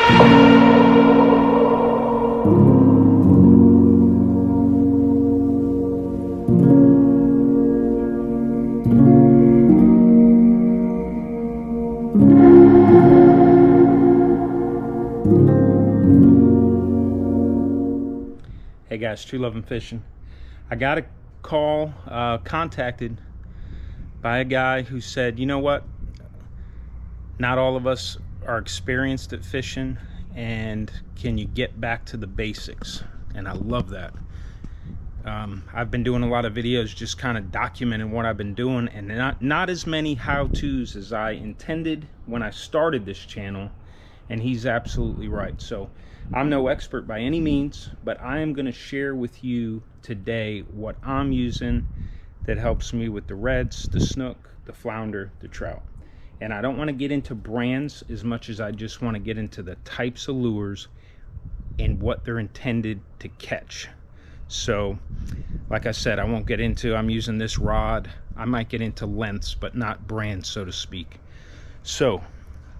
Hey guys, True Loving Fishing. I got a call, contacted by a guy who said, you know what, not all of us are experienced at fishing, and can you get back to the basics? And I love that. I've been doing a lot of videos just kind of documenting what I've been doing, and not as many how-tos as I intended when I started this channel, and he's absolutely right. So I'm no expert by any means, but I am going to share with you today what I'm using that helps me with the reds, the snook, the flounder, the trout. And I don't want to get into brands as much as I just want to get into the types of lures and what they're intended to catch. So like I said, I won't get into I'm using this rod. I might get into lengths, but not brands, so to speak. So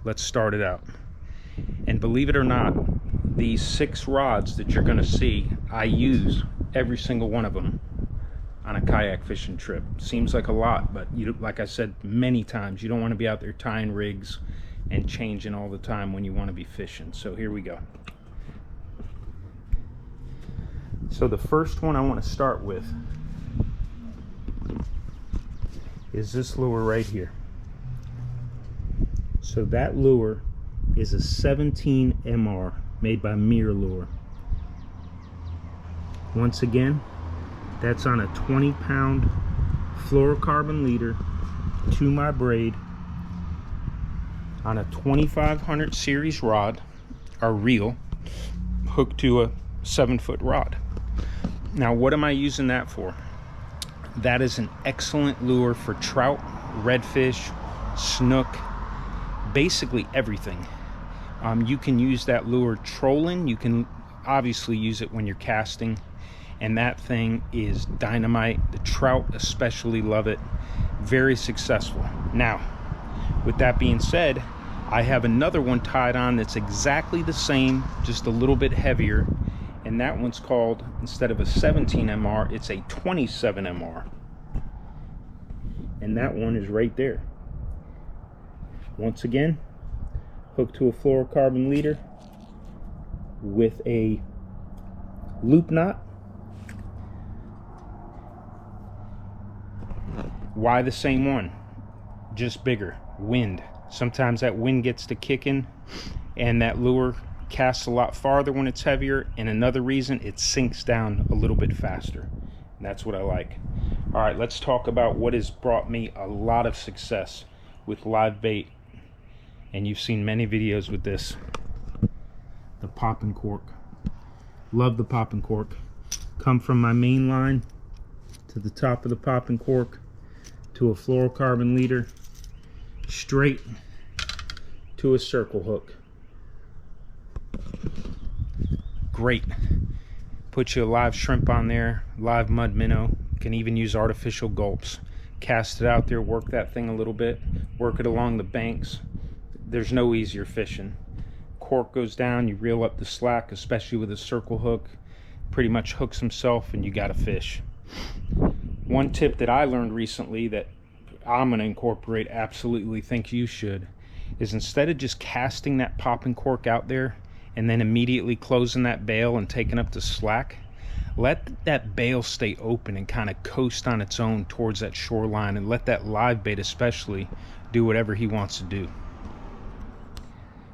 let's start it out. And believe it or not, these 6 rods that you're going to see, I use every single one of them on a kayak fishing trip. Seems like a lot, but you, like I said many times, you don't want to be out there tying rigs and changing all the time when you want to be fishing. So here we go. So the first one I want to start with is this lure right here. So that lure is a 17 MR made by Lure. Once again, that's on a 20-pound fluorocarbon leader to my braid on a 2500 series rod, or reel, hooked to a 7-foot rod. Now what am I using that for? That is an excellent lure for trout, redfish, snook, basically everything. You can use that lure trolling. You can obviously use it when you're casting, and that thing is dynamite. The trout especially love it. Very successful. Now, with that being said, I have another one tied on that's exactly the same, just a little bit heavier, and that one's called, instead of a 17 MR, it's a 27 MR. And that one is right there. Once again, hooked to a fluorocarbon leader with a loop knot. Why the same one? Just bigger. Wind. Sometimes that wind gets to kicking and that lure casts a lot farther when it's heavier, and another reason, it sinks down a little bit faster. And that's what I like. All right, let's talk about what has brought me a lot of success with live bait. And you've seen many videos with this. The pop and cork. Love the pop and cork. Come from my main line to the top of the pop and cork to a fluorocarbon leader, straight to a circle hook. Great. Put you a live shrimp on there, live mud minnow. You can even use artificial gulps. Cast it out there, work that thing a little bit, work it along the banks. There's no easier fishing. Cork goes down, you reel up the slack, especially with a circle hook. Pretty much hooks himself and you got a fish. One tip that I learned recently that I'm going to incorporate, absolutely think you should, is instead of just casting that popping cork out there and then immediately closing that bail and taking up the slack, let that bail stay open and kind of coast on its own towards that shoreline, and let that live bait especially do whatever he wants to do.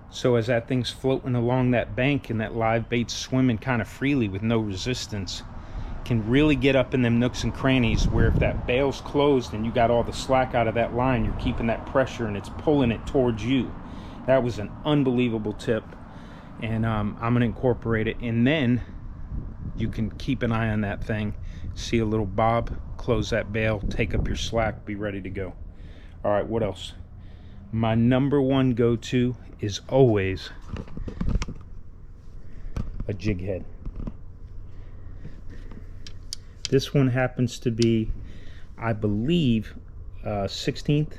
So as that thing's floating along that bank and that live bait's swimming kind of freely with no resistance, can really get up in them nooks and crannies where if that bail's closed and you got all the slack out of that line, you're keeping that pressure and it's pulling it towards you. That was an unbelievable tip, and I'm going to incorporate it. And then you can keep an eye on that thing, see a little bob, close that bail, take up your slack, be ready to go. All right, what else? My number one go-to is always a jig head. This one happens to be, I believe, 16th,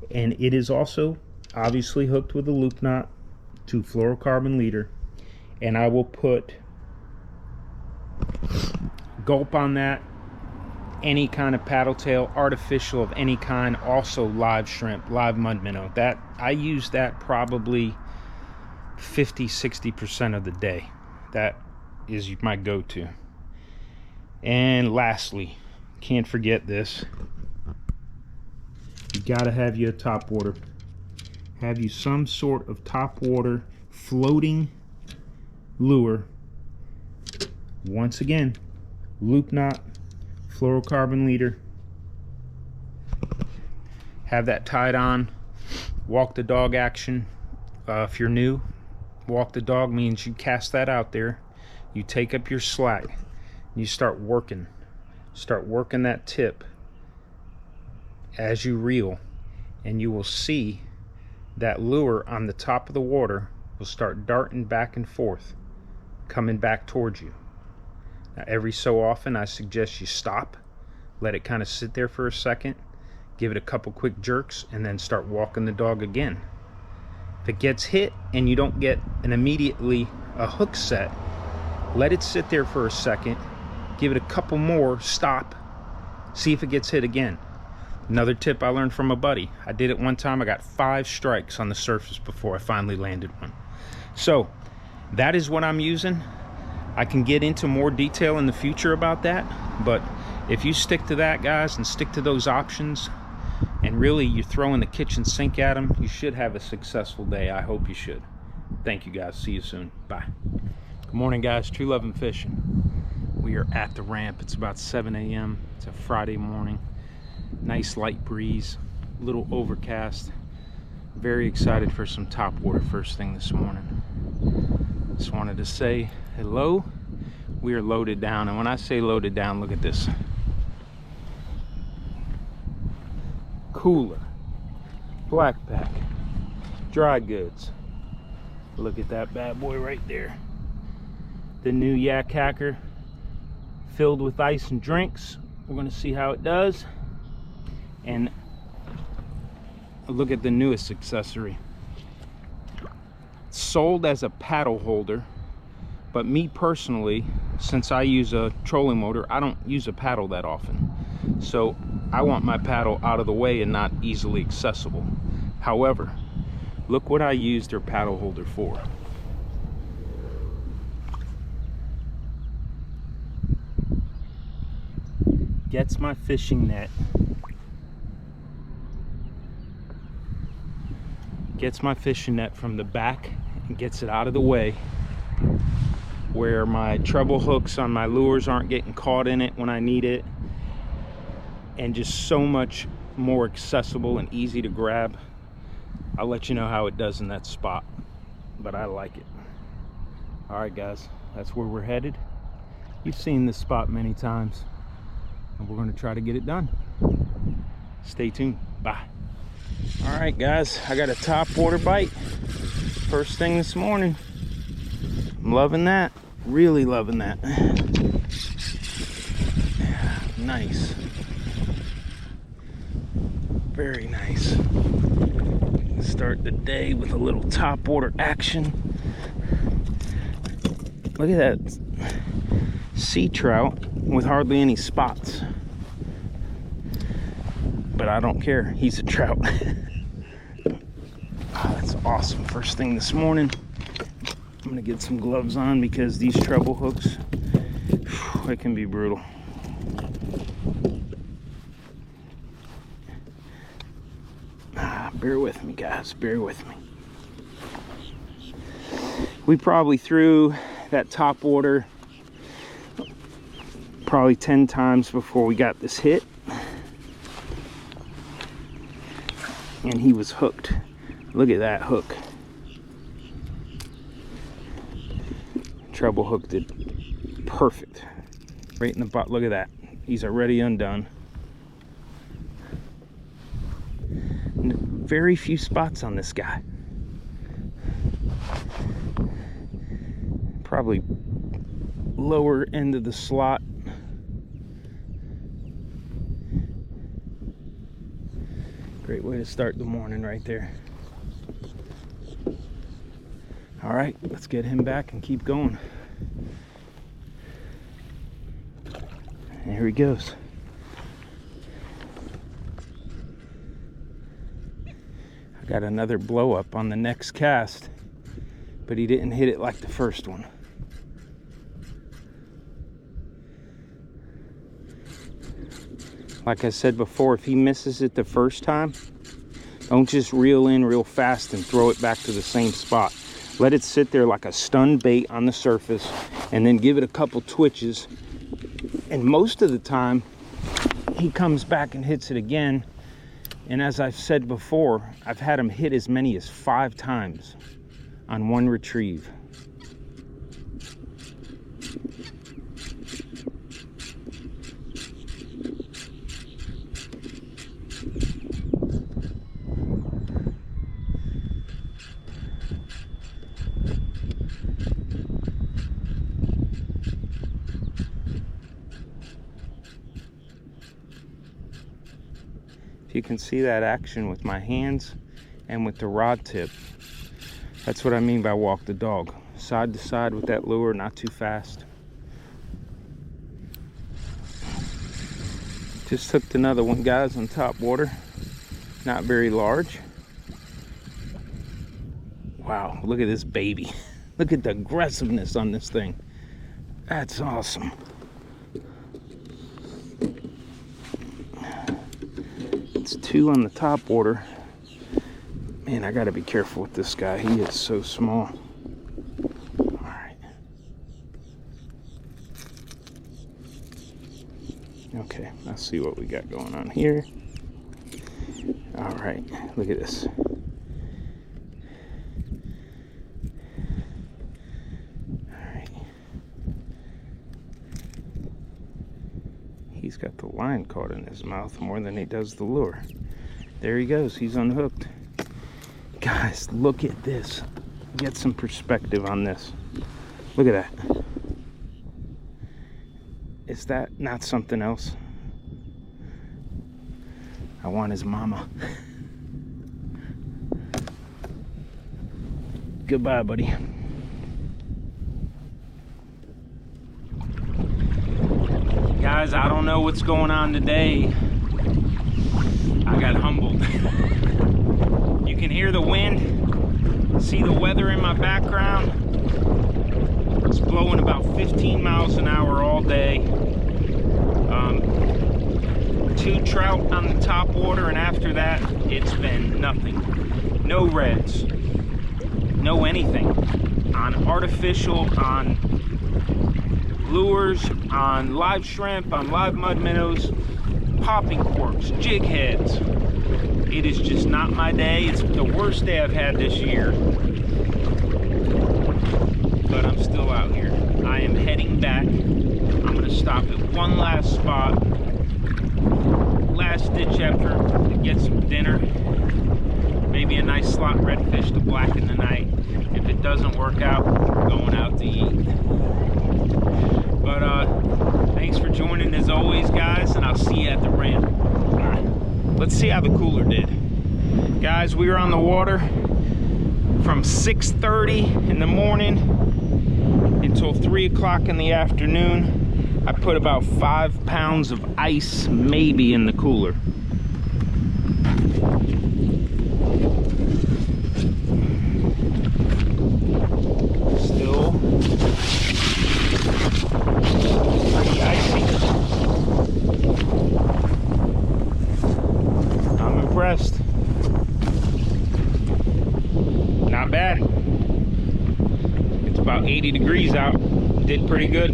and it is also obviously hooked with a loop knot to fluorocarbon leader, and I will put gulp on that, any kind of paddle tail, artificial of any kind, also live shrimp, live mud minnow. That I use that probably 50-60% of the day. That is my go-to. And lastly, can't forget this, you gotta have you a top water. Have you some sort of top water floating lure. Once again, loop knot, fluorocarbon leader. Have that tied on. Walk the dog action. If you're new, walk the dog means you cast that out there, you take up your slack, you start working that tip as you reel, and you will see that lure on the top of the water will start darting back and forth, coming back towards you. Now, every so often I suggest you stop, let it kind of sit there for a second, give it a couple quick jerks, and then start walking the dog again. If it gets hit and you don't get immediately a hook set, let it sit there for a second, give it a couple more, stop, see if it gets hit again. Another tip I learned from a buddy. I did it one time, I got 5 strikes on the surface before I finally landed one. So that is what I'm using. I can get into more detail in the future about that, but if you stick to that, guys, and stick to those options, and really you're throwing the kitchen sink at them, you should have a successful day. I hope you should. Thank you, guys. See you soon. Bye. Good morning, guys. True Loving Fishing. We are at the ramp. It's about 7 a.m. It's a Friday morning. Nice light breeze, a little overcast. Very excited for some top water first thing this morning. Just wanted to say hello. We are loaded down, and when I say loaded down, look at this. Cooler, black pack, dry goods. Look at that bad boy right there. The new Yak Hacker, filled with ice and drinks. We're gonna see how it does. And look at the newest accessory. It's sold as a paddle holder, but me personally, since I use a trolling motor, I don't use a paddle that often. So I want my paddle out of the way and not easily accessible. However, look what I used their paddle holder for. Gets my fishing net. Gets my fishing net from the back and gets it out of the way where my treble hooks on my lures aren't getting caught in it when I need it, and just so much more accessible and easy to grab. I'll let you know how it does in that spot, but I like it. All right, guys, that's where we're headed. You've seen this spot many times, and we're going to try to get it done. Stay tuned. Bye. All right, guys, I got a top water bite first thing this morning. I'm loving that, really loving that. Nice, very nice. Start the day with a little top water action. Look at that sea trout with hardly any spots. But I don't care, he's a trout. Oh, that's awesome. First thing this morning. I'm gonna get some gloves on because these treble hooks, they can be brutal. Bear with me, guys, bear with me. We probably threw that top water probably 10 times before we got this hit. And he was hooked. Look at that hook. Treble hook did perfect. Right in the butt. Look at that. He's already undone. Very few spots on this guy. Probably lower end of the slot. Great way to start the morning right there. All right, let's get him back and keep going. And here he goes. I got another blow up on the next cast, but he didn't hit it like the first one. Like I said before, if he misses it the first time, don't just reel in real fast and throw it back to the same spot. Let it sit there like a stunned bait on the surface, and then give it a couple twitches. And most of the time, he comes back and hits it again. And as I've said before, I've had him hit as many as 5 times on one retrieve. If you can see that action with my hands and with the rod tip, that's what I mean by walk the dog. Side to side with that lure, not too fast. Just hooked another one, guys, on top water. Not very large. Wow, look at this baby. Look at the aggressiveness on this thing. That's awesome. It's 2 on the top water. Man, I gotta be careful with this guy. He is so small. All right. Okay, let's see what we got going on here. All right, look at this. He's got the line caught in his mouth more than he does the lure. There he goes, he's unhooked. Guys, look at this. Get some perspective on this. Look at that. Is that not something else? I want his mama. Goodbye, buddy. Guys, I don't know what's going on today. I got humbled. You can hear the wind, see the weather in my background. It's blowing about 15 miles an hour all day. 2 trout on the top water, and after that, it's been nothing. No reds, no anything. On artificial, on lures, on live shrimp, on live mud minnows, popping corks, jig heads. It is just not my day. It's the worst day I've had this year. But I'm still out here. I am heading back. I'm gonna stop at one last spot. Last ditch effort to get some dinner. Maybe a nice slot redfish to blacken the night. If it doesn't work out, we're going out to eat. But thanks for joining as always, guys, and I'll see you at the ramp. All right, let's see how the cooler did. Guys, we were on the water from 6:30 in the morning until 3 o'clock in the afternoon. I put about 5 pounds of ice maybe in the cooler. Still pretty icy. I'm impressed. Not bad. It's about 80 degrees out. Did pretty good.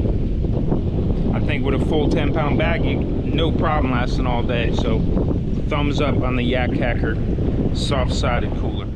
I think with a full 10-pound bag, no problem lasting all day. So thumbs up on the Yak Hacker soft-sided cooler.